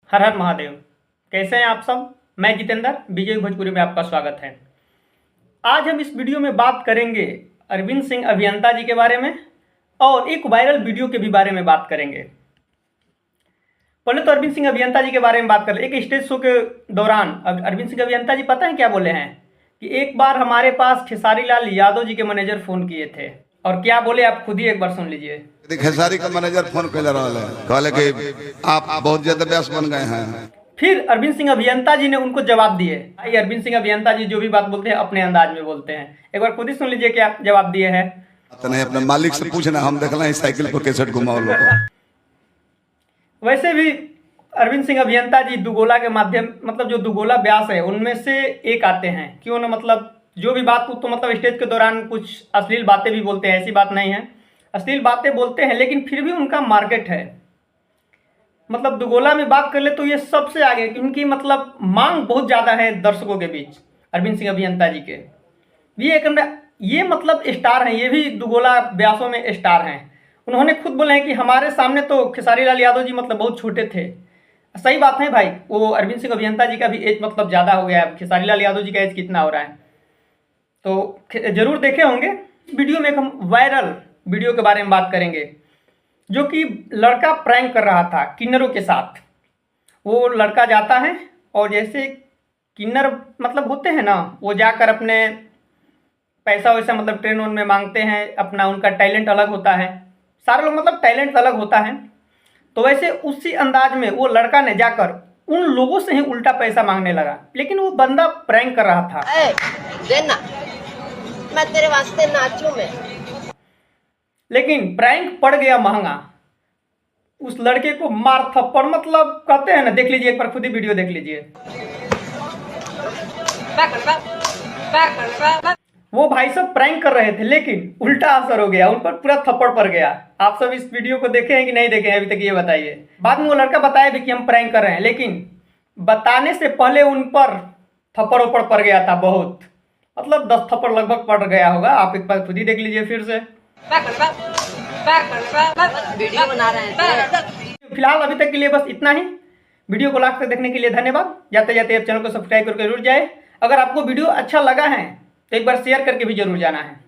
हर हर महादेव। कैसे हैं आप सब? मैं जितेंद्र, विजय भोजपुरी में आपका स्वागत है। आज हम इस वीडियो में बात करेंगे अरविंद सिंह अभियंता जी के बारे में और एक वायरल वीडियो के भी बारे में बात करेंगे। पहले तो अरविंद सिंह अभियंता जी के बारे में बात कर ले। एक स्टेज शो के दौरान अरविंद सिंह अभियंता जी पता है क्या बोले हैं कि एक बार हमारे पास खेसारी लाल यादव जी के मैनेजर फोन किए थे, और क्या बोले आप खुद ही एक बार सुन लीजिए। खेसारी का मैनेजर फोन कर रहा है, कहले कि आप बहुत ज्यादा व्यस्त बन गए हैं। फिर अरविंद सिंह अभियंता जी ने उनको जवाब दिए। भाई अरविंद सिंह अभियंता जी जो भी बात बोलते हैं अपने अंदाज में बोलते हैं, एक बार खुद ही सुन लीजिए क्या जवाब दिए हैं। तो नहीं, अपने मालिक से पूछना, हम देखला है साइकिल पर कैसेट घुमाओ लोग। वैसे भी अरविंद सिंह अभियंता जी दुगोला के माध्यम जो दुगोला व्यास है उनमें से एक आते हैं। क्यों ना जो भी बात तो स्टेज के दौरान कुछ अश्लील बातें भी बोलते हैं, ऐसी बात नहीं है, अश्लील बातें बोलते हैं, लेकिन फिर भी उनका मार्केट है। दुगोला में बात कर ले तो ये सबसे आगे, इनकी मांग बहुत ज़्यादा है दर्शकों के बीच। अरविंद सिंह अभियंता जी के ये स्टार हैं, ये भी दुगोला व्यासों में स्टार हैं। उन्होंने खुद बोले हैं कि हमारे सामने तो खेसारी लाल यादव जी बहुत छोटे थे। सही बात है भाई, वो अरविंद सिंह अभियंता जी का भी एज ज़्यादा हो गया है। खेसारी लाल यादव जी का एज कितना हो रहा है तो जरूर देखे होंगे। वीडियो में हम वायरल वीडियो के बारे में बात करेंगे, जो कि लड़का प्रैंक कर रहा था किन्नरों के साथ। वो लड़का जाता है और जैसे किन्नर होते हैं ना, वो जाकर अपने पैसा वैसा ट्रेन में मांगते हैं, अपना उनका टैलेंट अलग होता है, सारे लोग टैलेंट अलग होता है। तो वैसे उसी अंदाज में वो लड़का ने जाकर उन लोगों से ही उल्टा पैसा मांगने लगा, लेकिन वो बंदा प्रैंक कर रहा था। देना, मैं तेरे वास्ते नाचूं मैं। लेकिन प्रैंक पड़ गया महंगा। उस लड़के को मार थप्पड़ कहते हैं ना, देख लीजिए एक बार, खुद ही वीडियो देख लीजिए। वो भाई सब प्रैंक कर रहे थे, लेकिन उल्टा असर हो गया, उन पर पूरा थप्पड़ पड़ गया। आप सब इस वीडियो को देखे हैं कि नहीं देखे हैं अभी तक, ये बताइए। बाद में वो लड़का बताया भी कि हम प्रैंक कर रहे हैं, लेकिन बताने से पहले उन पर थप्पड़ वप्पड़ पड़ गया था बहुत, 10 थप्पड़ लगभग पड़ गया होगा। आप एक बार खुद ही देख लीजिए फिर से। वीडियो बना रहे हैं। फिलहाल अभी तक के लिए बस इतना ही। वीडियो को लास्ट तक देखने के लिए धन्यवाद। जाते जाते आप चैनल को सब्सक्राइब करके जरूर जाए। अगर आपको वीडियो अच्छा लगा है तो एक बार शेयर करके भी जरूर जाना है।